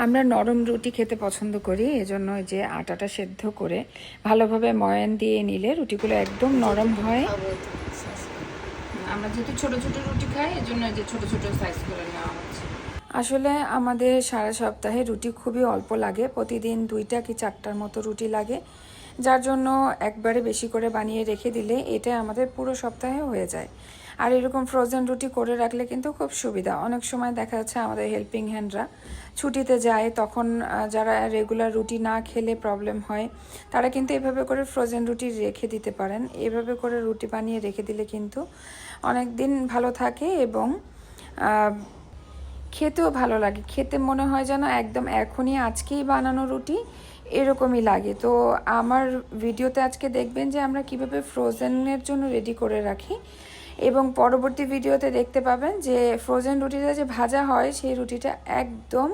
আমরা নরম রুটি খেতে পছন্দ করি, এজন্য যে আটাটা সেদ্ধ করে ভালোভাবে ময়ান দিয়ে নিলে রুটিগুলো একদম নরম হয়। আমরা যেহেতু ছোট ছোট রুটি খাই, এজন্য যে ছোট ছোট সাইজ করে নেওয়া হচ্ছে। আসলে আমাদের সারা সপ্তাহে রুটি খুবই অল্প লাগে, প্রতিদিন 2টা কি 4টার মতো রুটি লাগে, যার জন্য একবারে বেশি করে বানিয়ে রেখে দিলে এটা আমাদের পুরো সপ্তাহে হয়ে যায়। আর এরকম ফ্রোজেন রুটি করে রাখলে কিন্তু খুব সুবিধা। অনেক সময় দেখা যাচ্ছে আমাদের হেল্পিং হ্যান্ডরা ছুটিতে যায়, তখন যারা রেগুলার রুটি না খেলে প্রবলেম হয়, তারা কিন্তু এভাবে করে ফ্রোজেন রুটি রেখে দিতে পারেন। এভাবে করে রুটি বানিয়ে রেখে দিলে কিন্তু অনেক দিন ভালো থাকে এবং খেতেও ভালো লাগে। খেতে মনে হয় যেন একদম এখনই আজকেই বানানো রুটি এরকমই লাগে। তো আমার ভিডিওতে আজকে দেখবেন যে আমরা কিভাবে ফ্রোজেনের জন্য রেডি করে রাখি, এবং পরবর্তী ভিডিওতে দেখতে পাবেন যে ফ্রোজেন রুটিটা যে ভাজা হয় সেই রুটিটা একদম